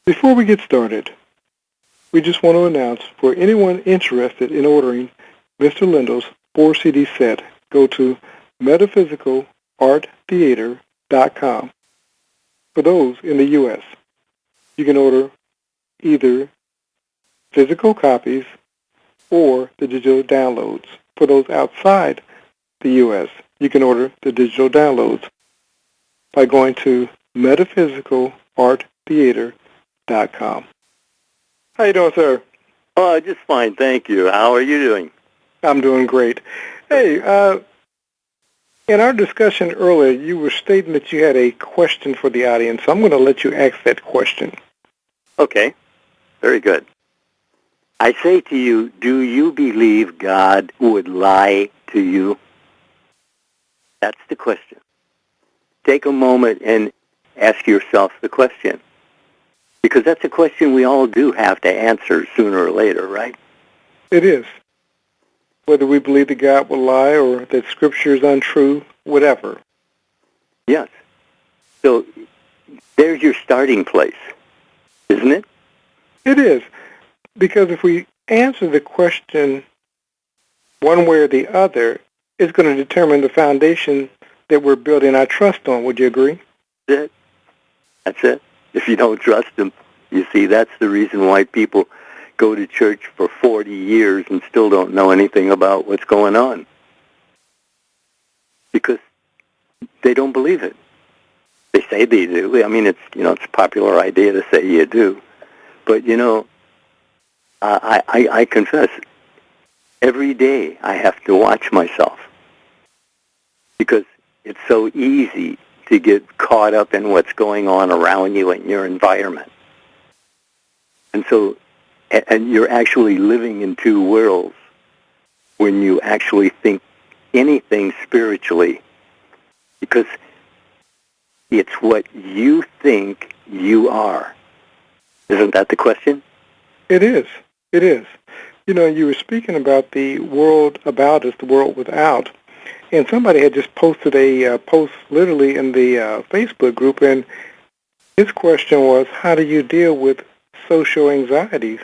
Before we get started, we just want to announce for anyone interested in ordering Mr. Lindell's 4-CD set, go to metaphysicalarttheater.com. For those in the U.S., you can order either physical copies or the digital downloads. For those outside the U.S., you can order the digital downloads by going to metaphysicalarttheater.com. How you doing, sir? Oh, just fine, thank you. How are you doing? I'm doing great. Hey, in our discussion earlier, you were stating that you had a question for the audience, so I'm going to let you ask that question. Okay, very good. I say to you, do you believe God would lie to you? That's the question. Take a moment and ask yourself the question. Because that's a question we all do have to answer sooner or later, right? It is. Whether we believe that God will lie or that Scripture is untrue, whatever. Yes. So there's your starting place, isn't it? It is. Because if we answer the question one way or the other, it's going to determine the foundation that we're building our trust on. Would you agree? That's it. That's it. If you don't trust him, you see, that's the reason why people go to church for 40 years and still don't know anything about what's going on. Because they don't believe it. They say they do. I mean, it's a popular idea to say you do. But, I confess, every day I have to watch myself. Because it's so easy to get caught up in what's going on around you and your environment. And so, and you're actually living in two worlds when you actually think anything spiritually, because it's what you think you are. Isn't that the question? It is. It is. You were speaking about the world about us, the world without. And somebody had just posted a post literally in the Facebook group, and his question was, how do you deal with social anxieties?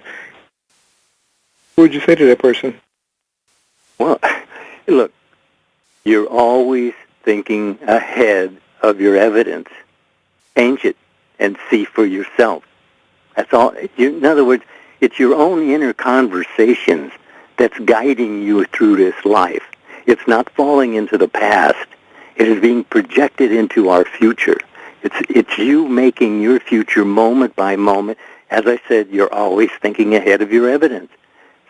What would you say to that person? Well, look, you're always thinking ahead of your evidence. Change it and see for yourself. That's all. In other words, it's your own inner conversations that's guiding you through this life. It's not falling into the past. It is being projected into our future. It's you making your future moment by moment. As I said, you're always thinking ahead of your evidence.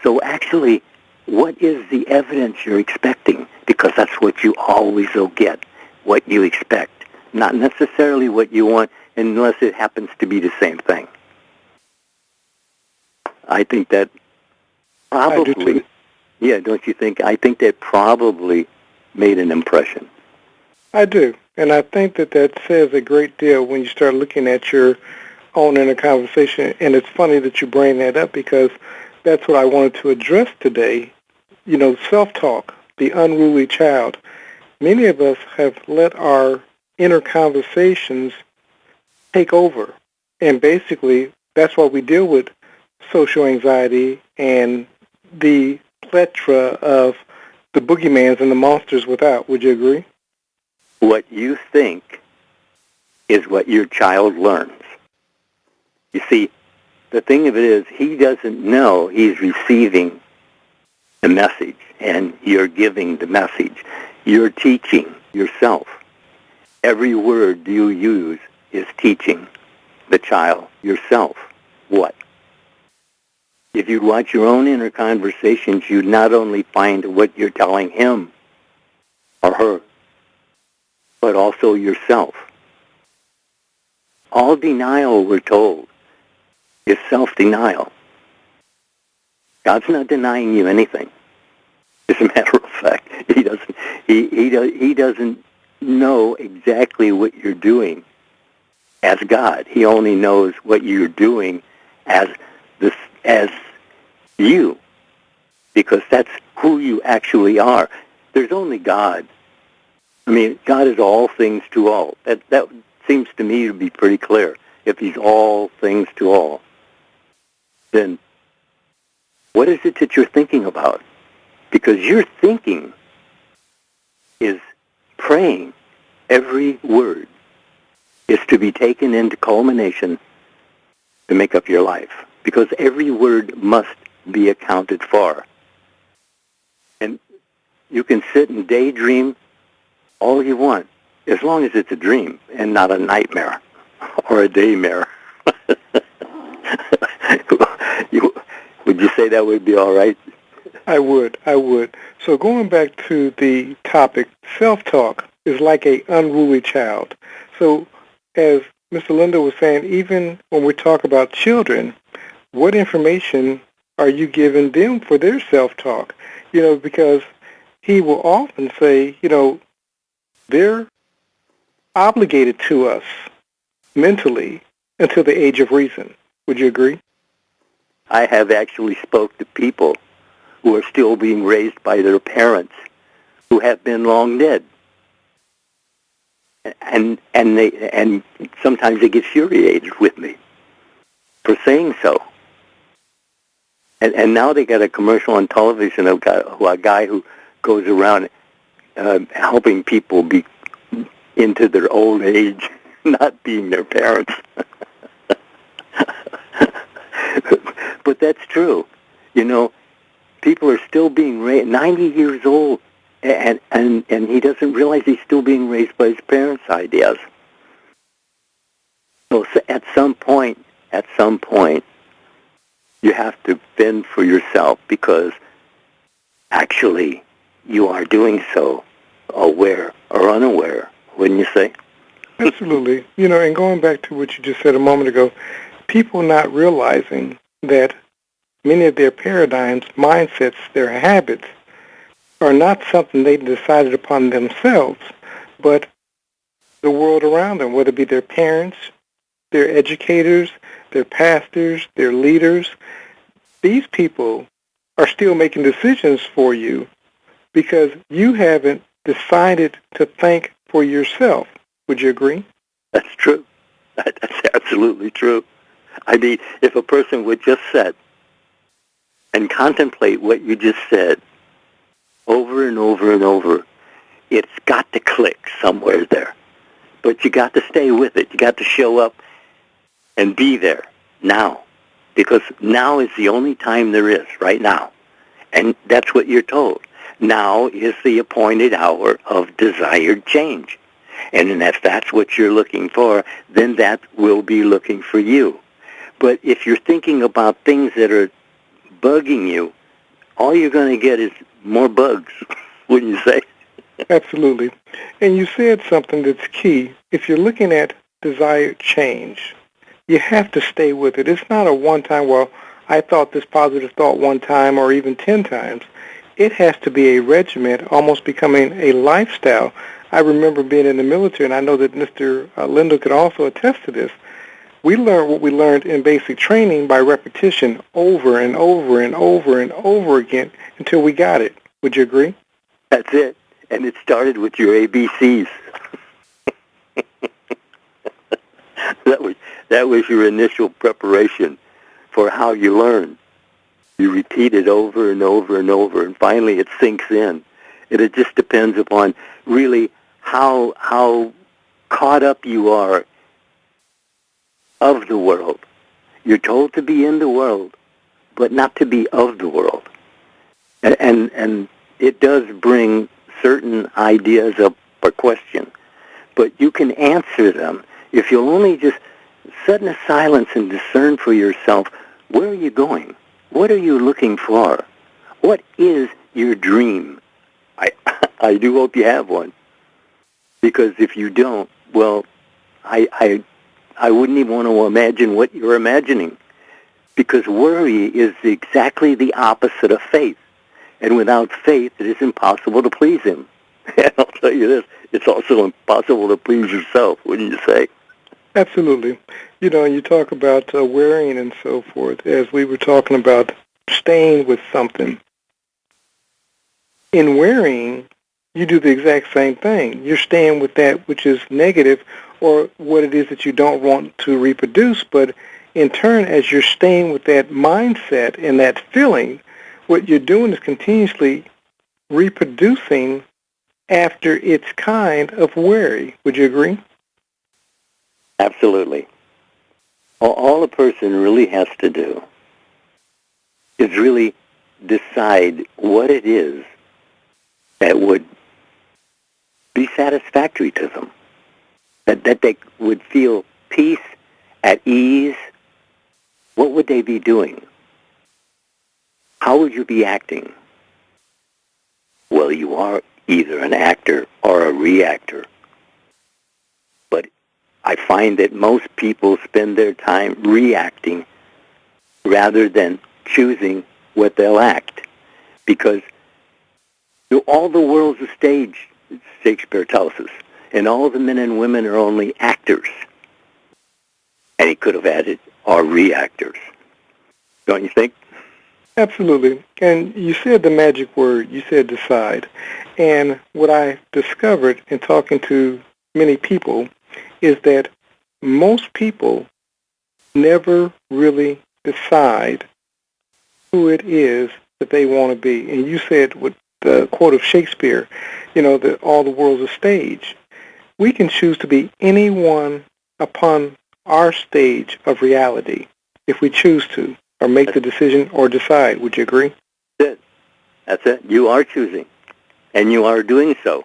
So actually, what is the evidence you're expecting? Because that's what you always will get, what you expect. Not necessarily what you want, unless it happens to be the same thing. I think that probably... I do too. Yeah, don't you think? I think that probably made an impression. I do. And I think that says a great deal when you start looking at your own inner conversation. And it's funny that you bring that up, because that's what I wanted to address today. Self-talk, the unruly child. Many of us have let our inner conversations take over. And basically, that's why we deal with social anxiety and the plethora of the boogeymans and the monsters without. Would you agree? What you think is what your child learns. You see, the thing of it is, he doesn't know he's receiving the message, and you're giving the message. You're teaching yourself. Every word you use is teaching the child, yourself, what? If you'd watch your own inner conversations, you'd not only find what you're telling him or her, but also yourself. All denial, we're told, is self-denial. God's not denying you anything. As a matter of fact, he doesn't know exactly what you're doing as God. He only knows what you're doing as you, because that's who you actually are. There's only God. I mean, God is all things to all. That seems to me to be pretty clear. if he's all things to all, then what is it that you're thinking about? Because your thinking is praying. Every word is to be taken into culmination to make up your life, because every word must be accounted for. And you can sit and daydream all you want, as long as it's a dream and not a nightmare or a daymare. Would you say that would be all right? I would. So going back to the topic, self-talk is like a unruly child. So as Mr. Lindell was saying, even when we talk about children, what information are you giving them for their self-talk? Because he will often say, they're obligated to us mentally until the age of reason. Would you agree? I have actually spoke to people who are still being raised by their parents who have been long dead. And sometimes they get infuriated with me for saying so. And now they got a commercial on television of a guy who goes around helping people be into their old age, not being their parents. But that's true. People are still being raised, 90 years old, and he doesn't realize he's still being raised by his parents' ideas. So at some point, you have to fend for yourself, because actually you are doing so, aware or unaware, wouldn't you say? Absolutely. And going back to what you just said a moment ago, people not realizing that many of their paradigms, mindsets, their habits are not something they decided upon themselves, but the world around them, whether it be their parents, their educators, their pastors, their leaders. These people are still making decisions for you because you haven't decided to think for yourself. Would you agree? That's true. That's absolutely true. I mean, if a person would just sit and contemplate what you just said over and over and over, it's got to click somewhere there. But you got to stay with it. You got to show up and be there now, because now is the only time there is, right now. And that's what you're told. Now is the appointed hour of desired change. And if that's what you're looking for, then that will be looking for you. But if you're thinking about things that are bugging you, all you're going to get is more bugs, wouldn't you say? Absolutely. And you said something that's key. If you're looking at desired change, you have to stay with it. It's not a one-time, well, I thought this positive thought one time or even 10 times. It has to be a regimen, almost becoming a lifestyle. I remember being in the military, and I know that Mr. Lindell could also attest to this. We learned what we learned in basic training by repetition over and over and over and over again until we got it. Would you agree? That's it. And it started with your ABCs. That was your initial preparation for how you learn. You repeat it over and over and over, and finally it sinks in. And it just depends upon really how caught up you are of the world. You're told to be in the world, but not to be of the world. And it does bring certain ideas up for question, but you can answer them if you'll only just sit in a silence and discern for yourself, where are you going? What are you looking for? What is your dream? I do hope you have one, because if you don't, well, I wouldn't even want to imagine what you're imagining, because worry is exactly the opposite of faith. And without faith, it is impossible to please him. And I'll tell you this, it's also impossible to please yourself, wouldn't you say? Absolutely. And you talk about worrying and so forth, as we were talking about staying with something. In worrying, you do the exact same thing. You're staying with that which is negative or what it is that you don't want to reproduce. But in turn, as you're staying with that mindset and that feeling, what you're doing is continuously reproducing after its kind of worry. Would you agree? Absolutely. All a person really has to do is really decide what it is that would be satisfactory to them, that they would feel peace, at ease. What would they be doing? How would you be acting? Well, you are either an actor or a reactor. But I find that most people spend their time reacting rather than choosing what they'll act. Because all the world's a stage, Shakespeare tells us, and all the men and women are only actors. And he could have added, are reactors. Don't you think? Absolutely. And you said the magic word. You said decide. And what I discovered in talking to many people is that most people never really decide who it is that they want to be. And you said with the quote of Shakespeare, that all the world's a stage. We can choose to be anyone upon our stage of reality if we choose to, or make the decision or decide. Would you agree? That's it. That's it. You are choosing, and you are doing so.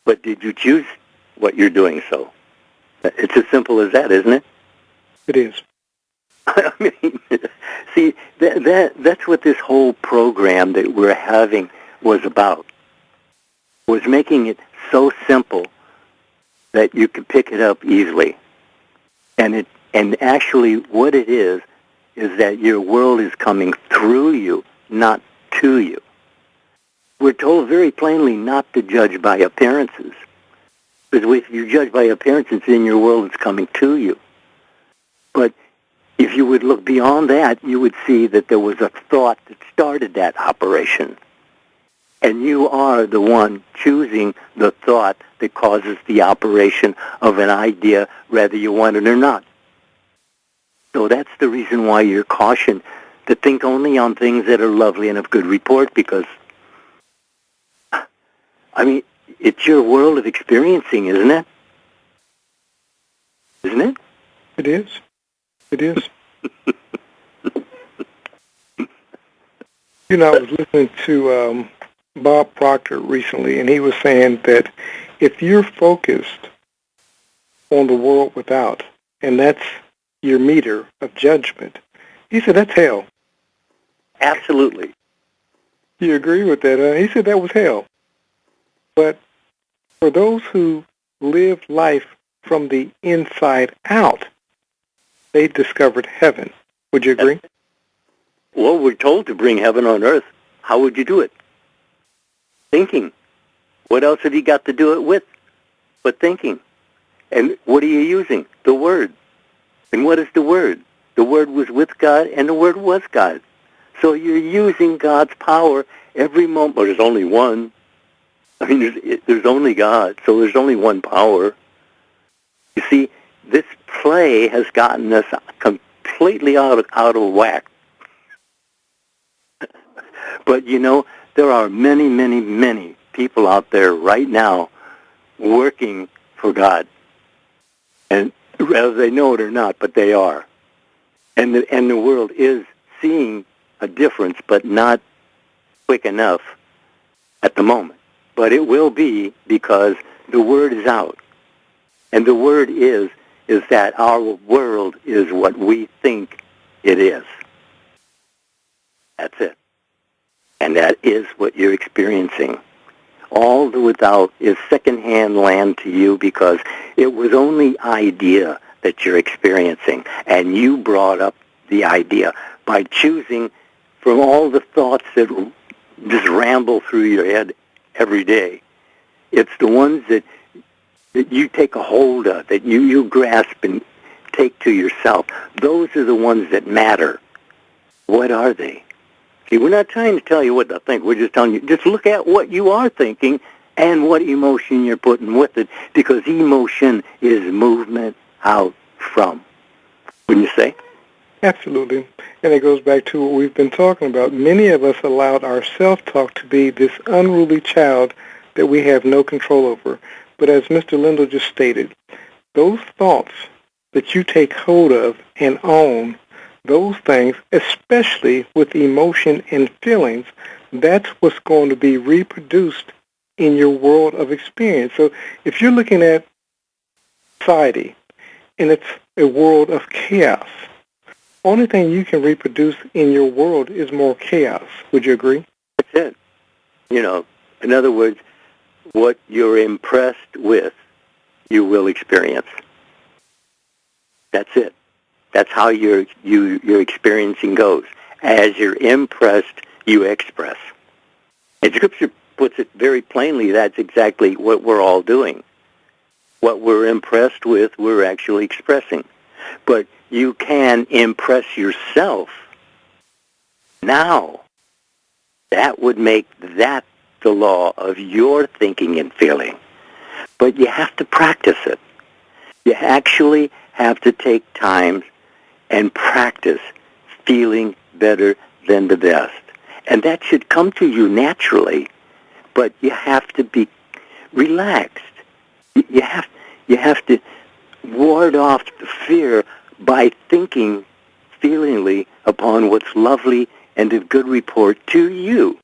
But did you choose what you're doing so? It's as simple as that, isn't it? It is. I mean, see, that's what this whole program that we're having was about, was making it so simple that you could pick it up easily. And actually what it is that your world is coming through you, not to you. We're told very plainly not to judge by appearances. Because if you judge by appearances, then your world is coming to you. But if you would look beyond that, you would see that there was a thought that started that operation. And you are the one choosing the thought that causes the operation of an idea, whether you want it or not. So that's the reason why you're cautioned to think only on things that are lovely and of good report, because, I mean, it's your world of experiencing, isn't it? Isn't it? It is. It is. I was listening to Bob Proctor recently, and he was saying that if you're focused on the world without, and that's your meter of judgment, he said that's hell. Absolutely. You agree with that, huh? He said that was hell. But for those who live life from the inside out, they discovered heaven. Would you agree? Well, we're told to bring heaven on earth. How would you do it? Thinking. What else have you got to do it with but thinking? And what are you using? The Word. And what is the Word? The Word was with God, and the Word was God. So you're using God's power every moment. Well, there's only one. I mean, there's only God, so there's only one power. You see, this play has gotten us completely out of whack. But, there are many, many, many people out there right now working for God. And whether they know it or not, but they are. And the world is seeing a difference, but not quick enough at the moment. But it will be, because the word is out. And the word is that our world is what we think it is. That's it. And that is what you're experiencing. All the without is secondhand land to you, because it was only idea that you're experiencing. And you brought up the idea by choosing from all the thoughts that just ramble through your head every day. It's the ones that you take a hold of, that you grasp and take to yourself. Those are the ones that matter. What are they? See, we're not trying to tell you what to think. We're just telling you, just look at what you are thinking and what emotion you're putting with it, because emotion is movement out from. Wouldn't you say? Absolutely. And it goes back to what we've been talking about. Many of us allowed our self-talk to be this unruly child that we have no control over. But as Mr. Lindell just stated, those thoughts that you take hold of and own, those things, especially with emotion and feelings, that's what's going to be reproduced in your world of experience. So if you're looking at society and it's a world of chaos, only thing you can reproduce in your world is more chaos. Would you agree? That's it. In other words, what you're impressed with, you will experience. That's it. That's how your experiencing goes. As you're impressed, you express. And Scripture puts it very plainly. That's exactly what we're all doing. What we're impressed with, we're actually expressing. But you can impress yourself now. That would make that the law of your thinking and feeling. But you have to practice it. You actually have to take time and practice feeling better than the best. And that should come to you naturally, but you have to be relaxed. You have to ward off the fear by thinking feelingly upon what's lovely and of good report to you.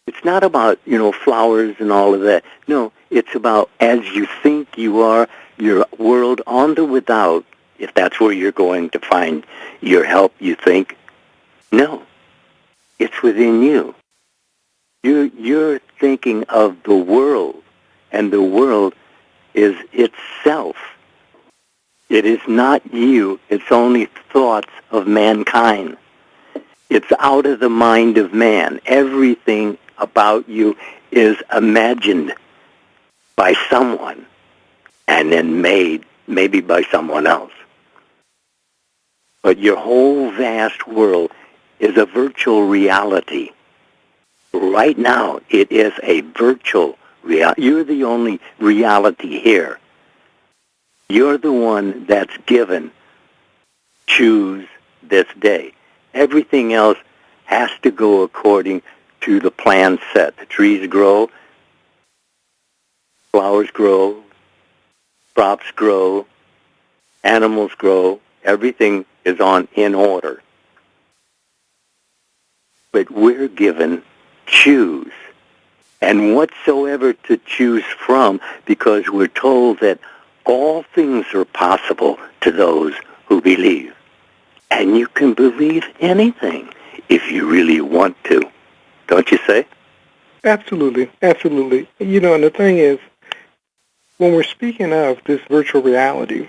It's not about, flowers and all of that. No, it's about as you think you are, your world on the without, if that's where you're going to find your help, you think. No, it's within you. You're thinking of the world, and the world is itself. It is not you. It's only thoughts of mankind. It's out of the mind of man. Everything about you is imagined by someone and then made maybe by someone else. But your whole vast world is a virtual reality. Right now, it is a virtual reality. You're the only reality here. You're the one that's given. Choose this day. Everything else has to go according to the plan set. The trees grow, flowers grow, crops grow, animals grow. Everything is in order. But we're given choose, and whatsoever to choose from, because we're told that all things are possible to those who believe. And you can believe anything if you really want to. Don't you say? Absolutely, absolutely. And the thing is, when we're speaking of this virtual reality,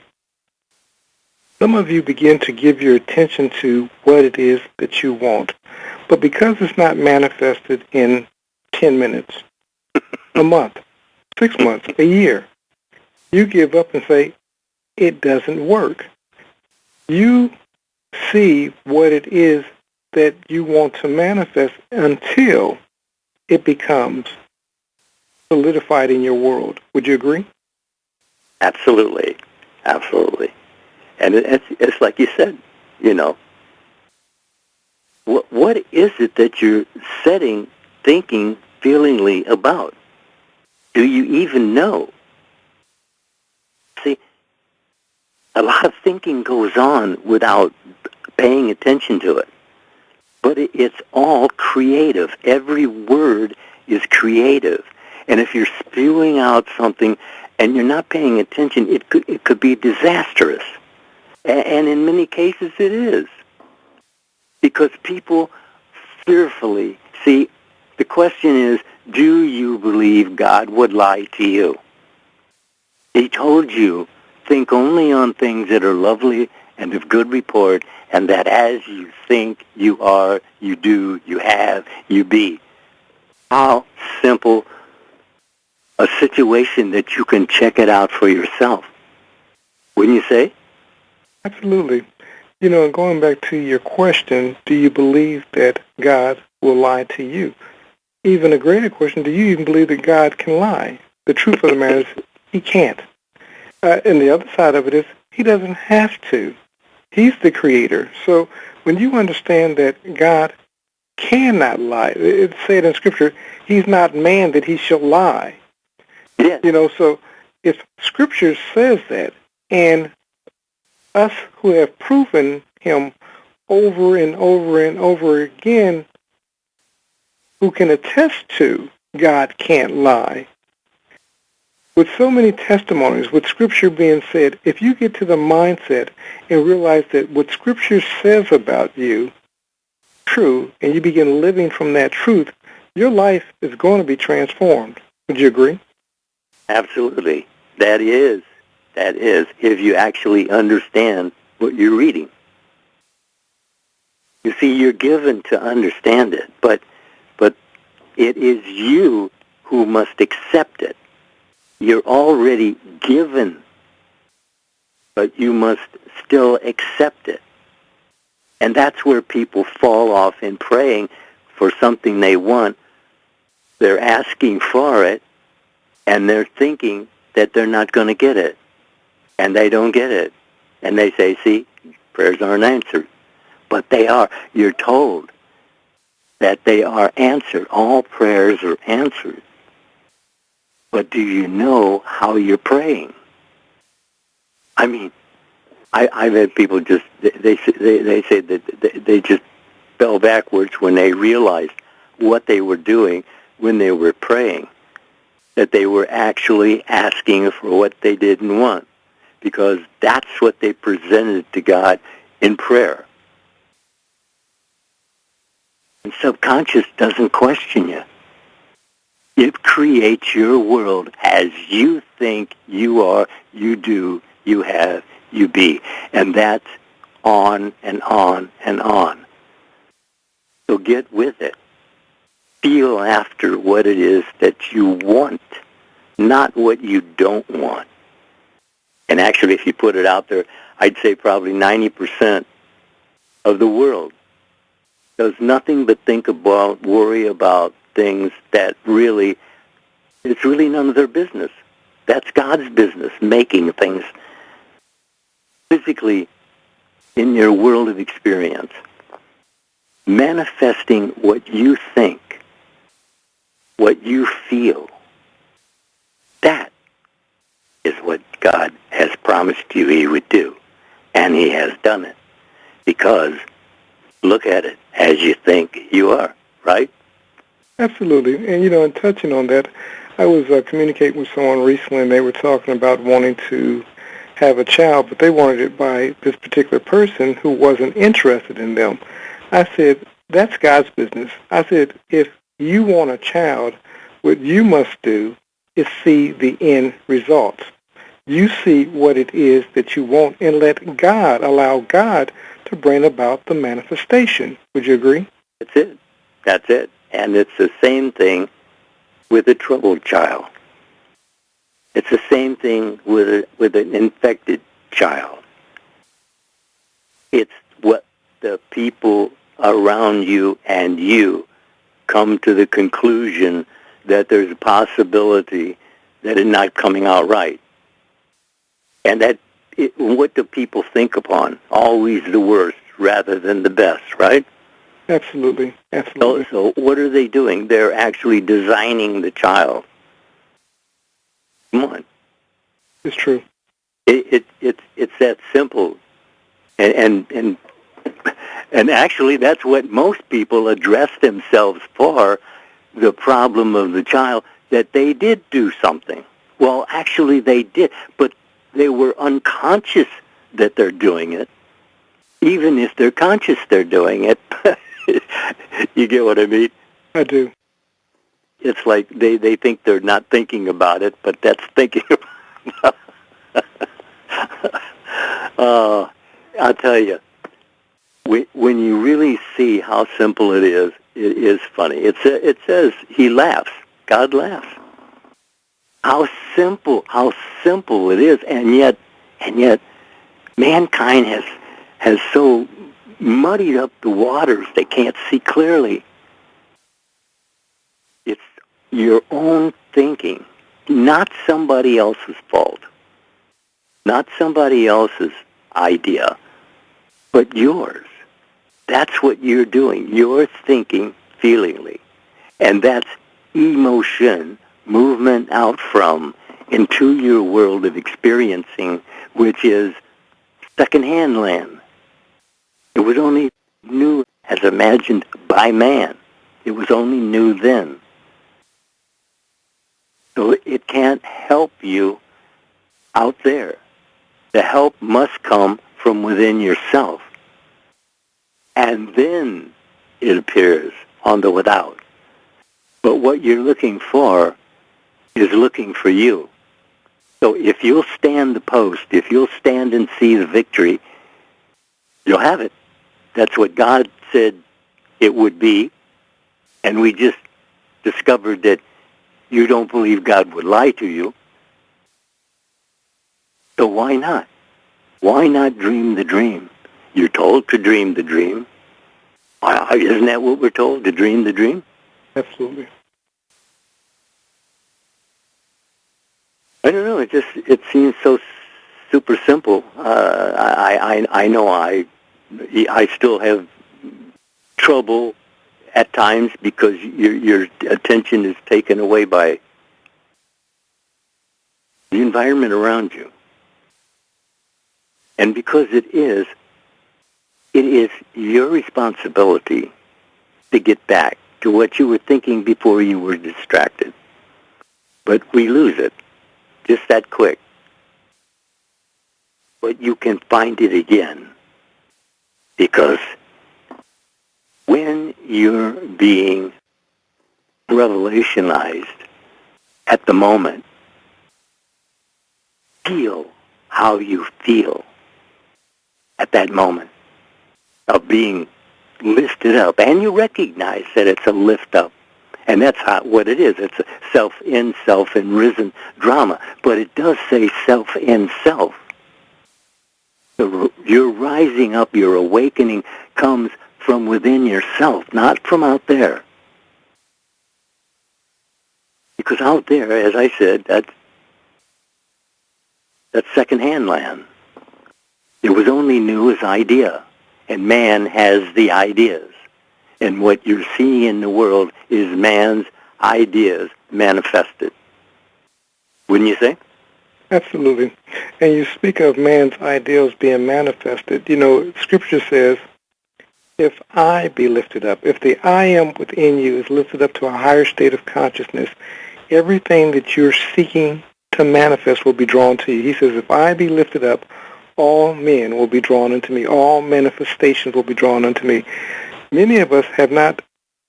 some of you begin to give your attention to what it is that you want. But because it's not manifested in 10 minutes, a month, 6 months, a year, you give up and say, it doesn't work. You see what it is that you want to manifest until it becomes solidified in your world. Would you agree? Absolutely. Absolutely. And it's like you said, what is it that you're setting, thinking, feelingly about? Do you even know? See, a lot of thinking goes on without paying attention to it. But it's all creative. Every word is creative. And if you're spewing out something and you're not paying attention, it could be disastrous. And in many cases it is. Because people fearfully, see, the question is, do you believe God would lie to you? He told you, think only on things that are lovely and of good report, and that as you think, you are, you do, you have, you be. How simple a situation that you can check it out for yourself. Wouldn't you say? Absolutely. Going back to your question, do you believe that God will lie to you? even a greater question, do you even believe that God can lie? The truth of the matter is he can't. And the other side of it is he doesn't have to. He's the creator. So when you understand that God cannot lie, it's said in Scripture, he's not man that he shall lie. Yes. So if Scripture says that, and us who have proven him over and over and over again, who can attest to God can't lie, with so many testimonies, with Scripture being said, if you get to the mindset and realize that what Scripture says about you, true, and you begin living from that truth, your life is going to be transformed. Would you agree? Absolutely. That is, if you actually understand what you're reading. You see, you're given to understand it, but it is you who must accept it. You're already given, but you must still accept it. And that's where people fall off in praying for something they want. They're asking for it, and they're thinking that they're not going to get it. And they don't get it. And they say, see, prayers aren't answered. But they are. You're told that they are answered. All prayers are answered. But do you know how you're praying? I mean, I've had people just, they say that they just fell backwards when they realized what they were doing when they were praying, that they were actually asking for what they didn't want, because that's what they presented to God in prayer. And subconscious doesn't question you. It creates your world as you think you are, you do, you have, you be. And that's on and on and on. So get with it. Feel after what it is that you want, not what you don't want. And actually, if you put it out there, I'd say probably 90% of the world does nothing but think about, worry about things that really, it's really none of their business. That's God's business, making things physically in your world of experience. Manifesting what you think, what you feel. That is what God has promised you he would do. And he has done it. Because look at it as you think you are, right? Absolutely. And, in touching on that, I was communicating with someone recently, and they were talking about wanting to have a child, but they wanted it by this particular person who wasn't interested in them. I said, that's God's business. I said, if you want a child, what you must do is see the end results. You see what it is that you want and let God, allow God to bring about the manifestation. Would you agree? That's it. That's it. And it's the same thing with a troubled child. It's the same thing with an infected child. It's what the people around you and you come to the conclusion that there's a possibility that it's not coming out right. And what do people think upon? Always the worst rather than the best, right? Absolutely. Absolutely. So what are they doing? They're actually designing the child. Come on. It's true. It's that simple. And actually that's what most people address themselves for, the problem of the child, that they did do something. Well, actually they did, but they were unconscious that they're doing it. Even if they're conscious they're doing it. You get what I mean? I do. It's like they think they're not thinking about it, but that's thinking about it. I'll tell you, when you really see how simple it is funny. It says he laughs. God laughs. How simple it is, and yet mankind has so muddied up the waters they can't see clearly. your own thinking, not somebody else's fault, not somebody else's idea, but yours. That's what you're doing. You're thinking feelingly. And that's emotion, movement out from, into your world of experiencing, which is secondhand land. It was only new as imagined by man. It was only new then. So it can't help you out there. The help must come from within yourself. And then it appears on the without. But what you're looking for is looking for you. So if you'll stand the post, if you'll stand and see the victory, you'll have it. That's what God said it would be. And we just discovered that you don't believe God would lie to you. So why not? Why not dream the dream? You're told to dream the dream. Isn't that what we're told, to dream the dream? Absolutely. I don't know. It seems so super simple. I know I still have trouble at times because your attention is taken away by the environment around you, and because it is your responsibility to get back to what you were thinking before you were distracted. But we lose it just that quick. But you can find it again, because when you're being revelationized at the moment, feel how you feel at that moment of being lifted up. And you recognize that it's a lift up. And that's what it is. It's a self-in, self-in, risen drama. But it does say self-in, self. So your rising up, your awakening comes from within yourself, not from out there. Because out there, as I said, that's second-hand land. It was only new as idea, and man has the ideas. And what you're seeing in the world is man's ideas manifested. Wouldn't you say? Absolutely. And you speak of man's ideals being manifested. You know, Scripture says, if I be lifted up, if the I am within you is lifted up to a higher state of consciousness, everything that you're seeking to manifest will be drawn to you. He says, if I be lifted up, all men will be drawn unto me. All manifestations will be drawn unto me. Many of us have not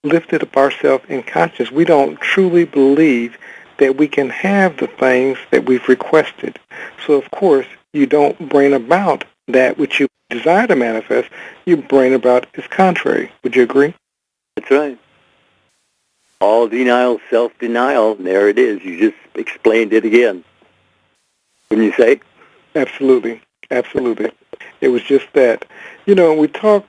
lifted up ourselves in consciousness. We don't truly believe that we can have the things that we've requested. So, of course, you don't bring about that which you desire to manifest. You bring about its contrary. Would you agree? That's right. All denial, self-denial. There it is. You just explained it again. Wouldn't you say? Absolutely. Absolutely. It was just that. You know, we talked,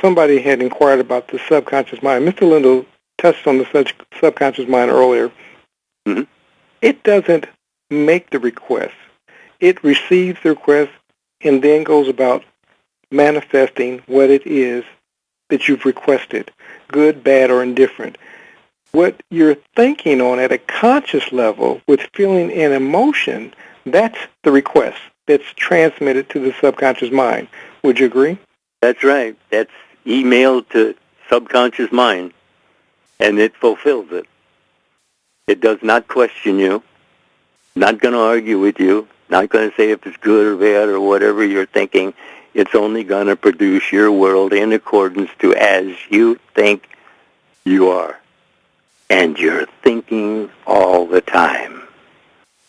somebody had inquired about the subconscious mind. Mr. Lindell touched on the subconscious mind earlier. Mm-hmm. It doesn't make the request. It receives the request and then goes about manifesting what it is that you've requested, good, bad, or indifferent. What you're thinking on at a conscious level with feeling and emotion, that's the request that's transmitted to the subconscious mind. Would you agree? That's right. That's emailed to subconscious mind, and it fulfills it. It does not question you, not going to argue with you, not going to say if it's good or bad or whatever you're thinking. It's only going to produce your world in accordance to as you think you are. And you're thinking all the time.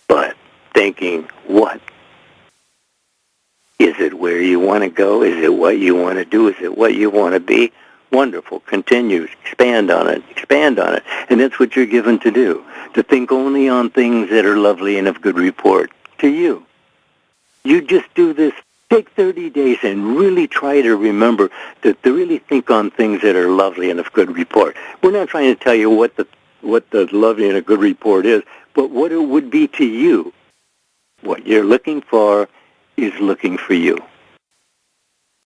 But thinking what? Is it where you want to go? Is it what you want to do? Is it what you want to be? Wonderful. Continue. Expand on it. Expand on it. And that's what you're given to do, to think only on things that are lovely and of good report to you. You just do this. Take 30 days and really try to remember to really think on things that are lovely and of good report. We're not trying to tell you what the what the loving and a good report is, but what it would be to you. What you're looking for is looking for you.